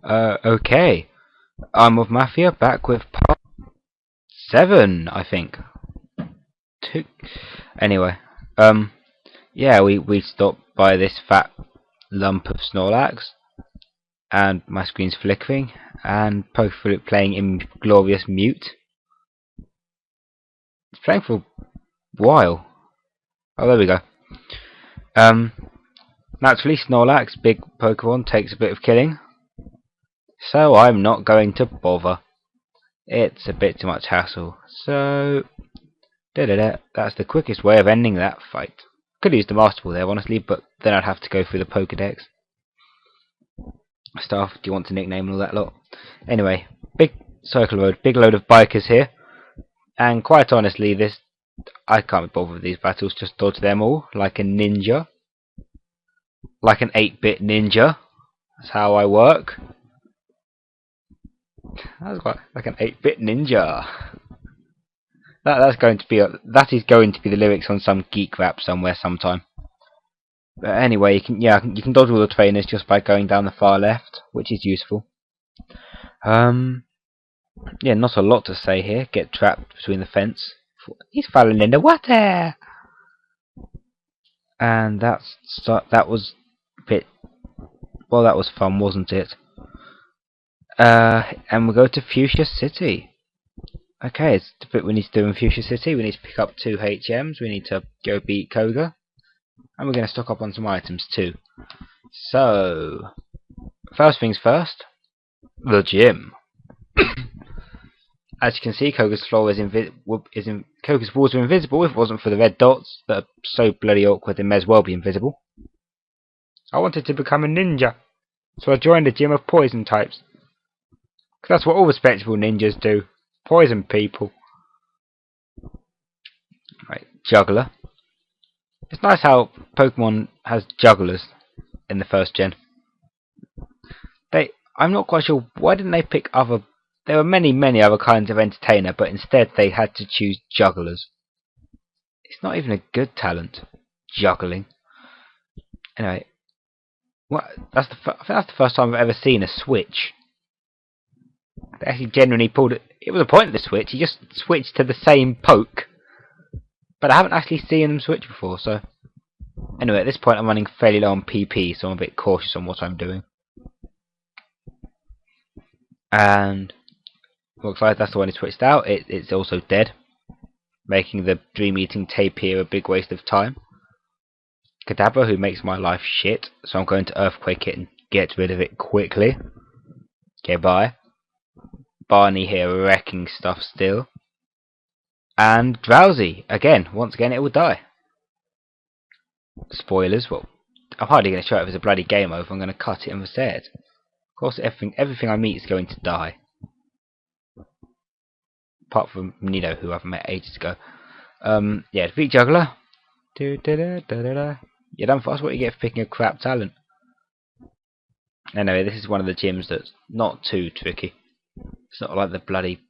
Okay. I'm of Mafia, back with part 7, I think. 2. Anyway, yeah, we stopped by this fat lump of Snorlax, and my screen's flickering, and Pokefruit playing Inglorious Mute. It's playing for a while. Oh, there we go. Naturally, Snorlax, big Pokemon, takes a bit of killing, so I'm not going to bother. It's a bit too much hassle, so that's the quickest way of ending that fight. Could use the Master Ball there, honestly, but then I'd have to go through the Pokedex stuff. Do you want to nickname and all that lot? Anyway, big circle road, big load of bikers here, and quite honestly, I can't be bothered with these battles. Just dodge them all like a ninja, like an 8-bit ninja. That's how I work. That's quite like an 8-bit ninja. That is going to be the lyrics on some geek rap somewhere sometime. But anyway, you can dodge all the trainers just by going down the far left, which is useful. Yeah, not a lot to say here. Get trapped between the fence. He's falling in the water. And that was a bit. Well, that was fun, wasn't it? And we go to Fuchsia City. Okay, it's the bit we need to do in Fuchsia City. We need to pick up 2 HMs. We need to go beat Koga. And we're going to stock up on some items too. So, first things first, the gym. As you can see, Koga's floor Koga's walls are invisible if it wasn't for the red dots that are so bloody awkward they may as well be invisible. I wanted to become a ninja, so I joined a gym of poison types. 'Cause that's what all respectable ninjas do. Poison people. Right, juggler. It's nice how Pokemon has jugglers in the first gen. I'm not quite sure why didn't they pick other. There were many other kinds of entertainer, but instead they had to choose jugglers. It's not even a good talent, juggling. Anyway, I think that's the first time I've ever seen a switch. They actually genuinely pulled it. It was a pointless switch. He just switched to the same poke. But I haven't actually seen them switch before, so. Anyway, at this point I'm running fairly low on PP, so I'm a bit cautious on what I'm doing. And looks like that's the one he switched out. It's also dead, making the Dream Eating Tapir a big waste of time. Kadabra, who makes my life shit, so I'm going to Earthquake it and get rid of it quickly. Okay, bye. Barney here wrecking stuff still. And Drowsy, once again it will die. Spoilers, well, I'm hardly going to show it if it's a bloody game over. I'm going to cut it instead. Of course, everything I meet is going to die. Apart from Nido, who I've met ages ago. Yeah, defeat Juggler. You're done fast. What you get for picking a crap talent. Anyway, this is one of the gyms that's not too tricky. It's not like the bloody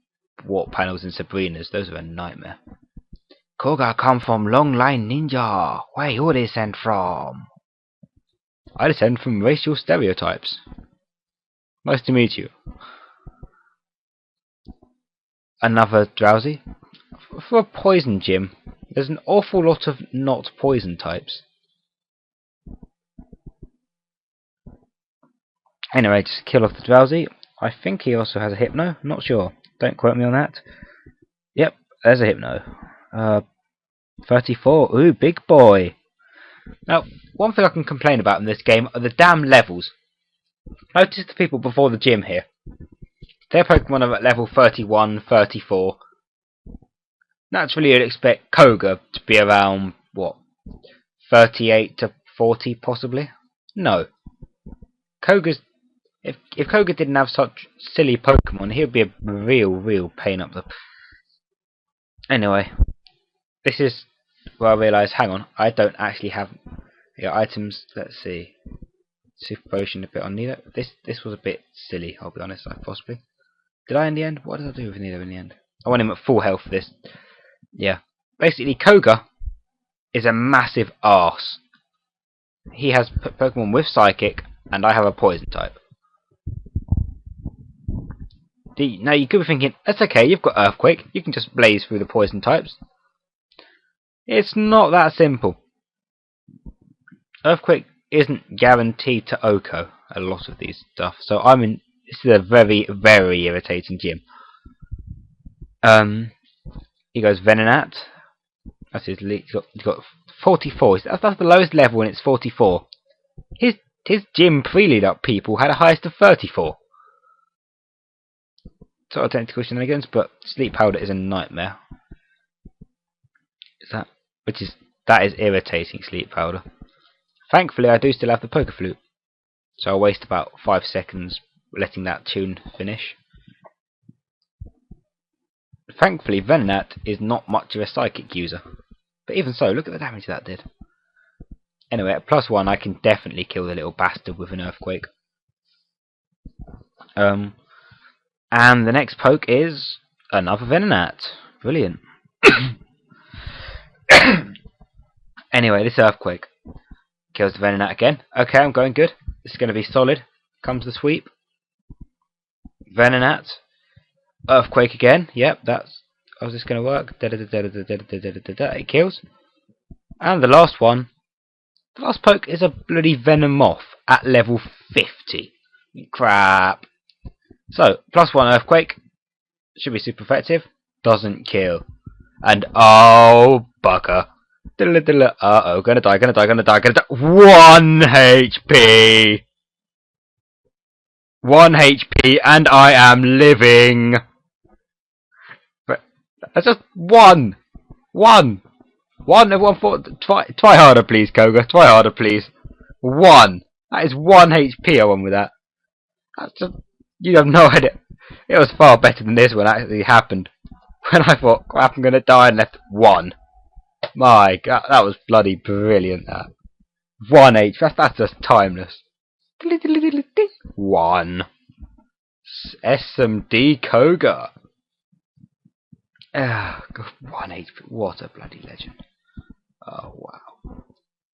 warp panels in Sabrina's. Those are a nightmare. Koga come from Long Line Ninja. Where you descend from? I descend from racial stereotypes. Nice to meet you. Another Drowsy. For a poison gym, there's an awful lot of not poison types. Anyway, just kill off the Drowsy. I think he also has a Hypno. Not sure. Don't quote me on that. Yep, there's a Hypno. 34. Ooh, big boy. Now, one thing I can complain about in this game are the damn levels. Notice the people before the gym here. Their Pokemon are at level 31, 34. Naturally, you'd expect Koga to be around, what, 38 to 40, possibly? No. If Koga didn't have such silly Pokemon, he would be a real pain up the. Anyway, this is where I realise. Hang on, I don't actually have items. Let's see. Super Potion a bit on Nido. This was a bit silly. I'll be honest. Possibly. Did I in the end? What did I do with Nido in the end? I want him at full health for this. Yeah. Basically, Koga is a massive arse. He has Pokemon with Psychic, and I have a Poison type. Now you could be thinking, that's okay, you've got Earthquake, you can just blaze through the poison types. It's not that simple. Earthquake isn't guaranteed to OHKO a lot of these stuff, so this is a very, very irritating gym. He goes Venonat. That's his lead. He's got 44. That's the lowest level and it's 44. His gym pre-lead up people had a highest of 34. Sort of technical shenanigans, but Sleep Powder is a nightmare. That is irritating, Sleep Powder. Thankfully, I do still have the Poke Flute, so I'll waste about 5 seconds letting that tune finish. Thankfully, Venonat is not much of a Psychic user, but even so, look at the damage that did. Anyway, at +1, I can definitely kill the little bastard with an Earthquake. And the next poke is another Venonat. Brilliant. Anyway, this Earthquake kills the Venonat again. Okay, I'm going good. This is going to be solid. Comes the sweep. Venonat. Earthquake again. Yep, how's this going to work? It kills. And the last one. The last poke is a bloody Venomoth at level 50. Crap. So, +1 Earthquake. Should be super effective. Doesn't kill. And oh, bugger. Uh-oh, gonna die. 1 HP! 1 HP and I am living! But that's just one! Everyone thought, try harder please, Koga, try harder please. 1! That is 1 HP I won with that. That's just, you have no idea. It was far better than this when it actually happened. When I thought, crap, I'm gonna die and left 1. My god, that was bloody brilliant, that. 1 HP, that's just timeless. 1. SMD Koga. 1 HP, what a bloody legend. Oh wow.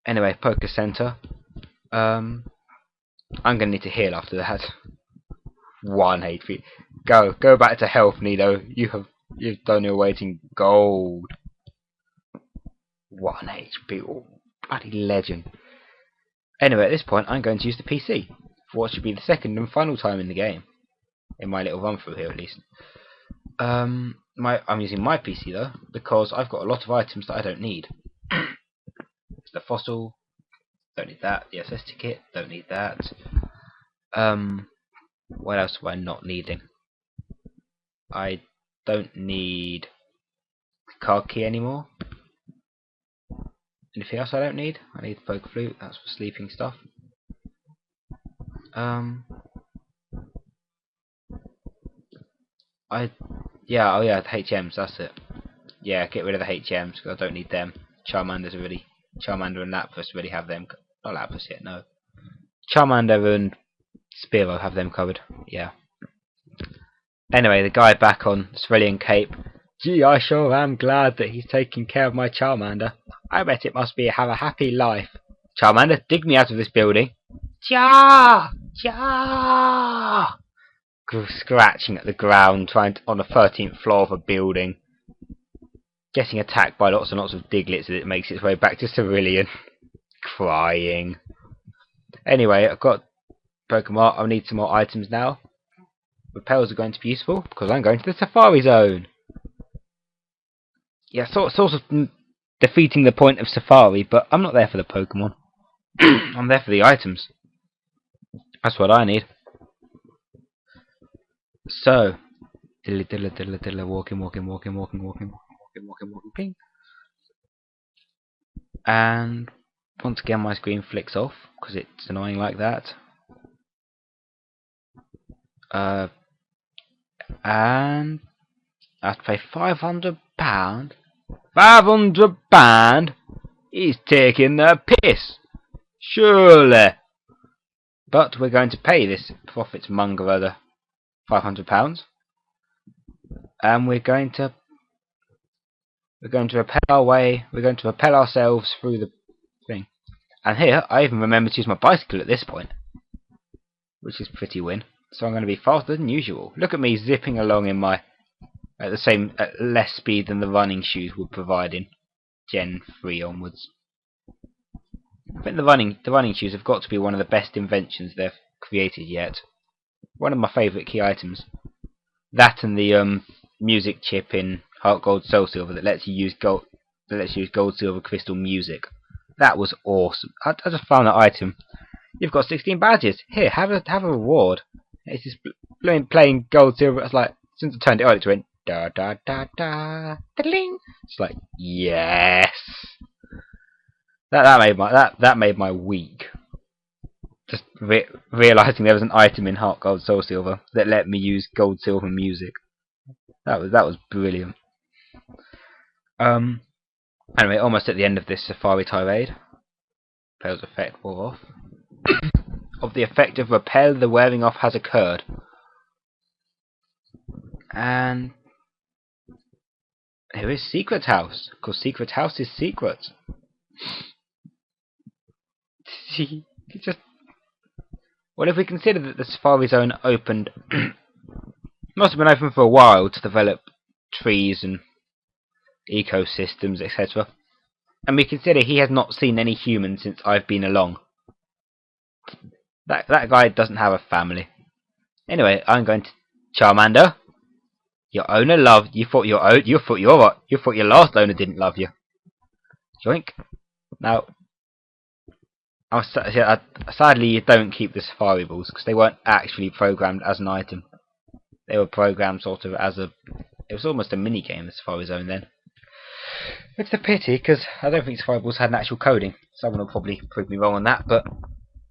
Anyway, Poker Center. I'm gonna need to heal after that. 1 HP. Go back to health, Nido. You've done your weight in gold. 1 HP. Oh, bloody legend. Anyway, at this point, I'm going to use the PC for what should be the second and final time in the game. In my little run through here, at least. I'm using my PC though because I've got a lot of items that I don't need. The fossil, don't need that. The SS ticket, don't need that. What else am I not needing? I don't need the card key anymore. Anything else I don't need? I need the Poke Flute, that's for sleeping stuff. The HMs, that's it. Yeah, get rid of the HMs because I don't need them. Charmander and Lapras already have them. Not Lapras yet, no. Charmander and Spearow have them covered. Yeah. Anyway, the guy back on Cerulean Cape. Gee, I sure am glad that he's taking care of my Charmander. I bet it must have a happy life. Charmander, dig me out of this building. Ja! Scratching at the ground, on the 13th floor of a building. Getting attacked by lots and lots of Diglets as it makes its way back to Cerulean. Crying. Anyway, I've got Pokemon. I need some more items now. Repels are going to be useful because I'm going to the Safari Zone. Yeah, sort of defeating the point of Safari, but I'm not there for the Pokemon. I'm there for the items. That's what I need. So, walking, ping. And once again my screen flicks off because it's annoying like that. And I have to pay £500. £500? He's taking the piss. Surely. But we're going to pay this profits monger the £500. And we're going to repel our way. We're going to repel ourselves through the thing. And here, I even remember to use my bicycle at this point, which is pretty win. So I'm going to be faster than usual. Look at me zipping along in my at less speed than the running shoes would provide in Gen 3 onwards. I think the running shoes have got to be one of the best inventions they've created yet. One of my favourite key items. That and the music chip in Heart Gold Soul Silver that lets you use gold silver crystal music. That was awesome. I just found that item. You've got 16 badges. Here, have a reward. It's just playing gold silver. It's like, since I turned it on, it went da da da da da-ding. It's like, yes. That made my week. Just realizing there was an item in Heart Gold Soul Silver that let me use gold silver music. That was brilliant. Anyway, almost at the end of this safari tirade. Repel's effect wore off. Of the effect of repel, the wearing off has occurred. And here is Secret House, because Secret House is secret. Well, if we consider that the Safari Zone opened, must have been open for a while to develop trees and ecosystems, etc. And we consider he has not seen any humans since I've been along. That guy doesn't have a family. Anyway, I'm going to Charmander. Your owner loved you. Thought your last owner didn't love you. Joink. Now, sadly, you don't keep the Safari Balls because they weren't actually programmed as an item. They were programmed sort of as a. It was almost a mini game, the Safari Zone then. It's a pity because I don't think Safari Balls had an actual coding. Someone will probably prove me wrong on that, but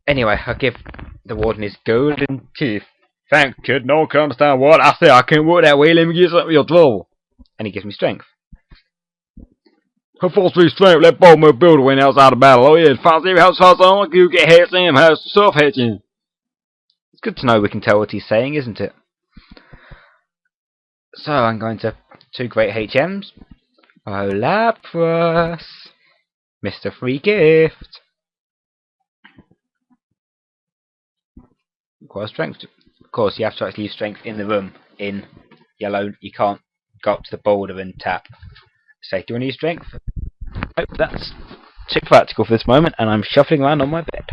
anyway, I'll give the warden his golden teeth. Thanks, kid. No one can understand what I say. I can't walk that way. Let me get something of your trouble. And he gives me strength. Her force me strength. Let both my builder win outside the battle. Oh yeah, fancy house on. You get hit him. Has self hitting. It's good to know we can tell what he's saying, isn't it? So I'm going to 2 great HMs. Oh, Lapras. Mr. Free Gift. Requires strength. Of course, you have to actually use strength in the room. In yellow, you can't go up to the boulder and tap. Say, do you want to use strength? Nope, that's too practical for this moment, and I'm shuffling around on my bed.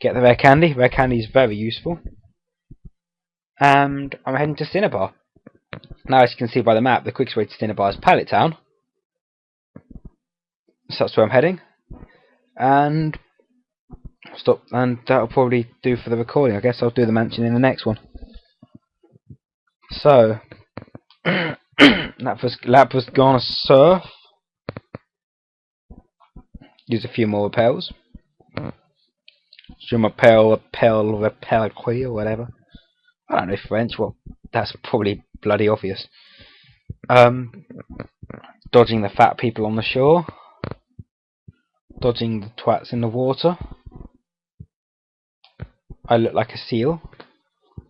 Get the rare candy. Rare candy is very useful. And I'm heading to Cinnabar. Now, as you can see by the map, the quickest way to Cinnabar is Pallet Town. So that's where I'm heading. And stop, and that'll probably do for the recording. I guess I'll do the mansion in the next one. So, Lapras gonna surf. Use a few more repels. Repel, or whatever. I don't know French. Well, that's probably bloody obvious. Dodging the fat people on the shore. Dodging the twats in the water. I look like a seal,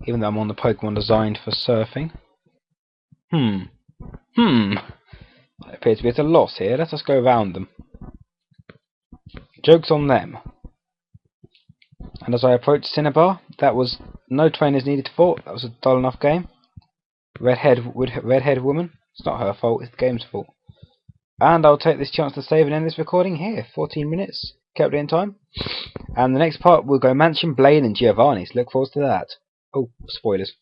even though I'm on the Pokemon designed for surfing. There appears to be at a loss here. Let us go around them. Joke's on them. And as I approach Cinnabar, that was no trainers needed for. That was a dull enough game. Redhead woman. It's not her fault. It's the game's fault. And I'll take this chance to save and end this recording here. 14 minutes. Kept it in time. And the next part we'll go Mansion, Blaine and Giovanni's. Look forward to that. Oh, spoilers.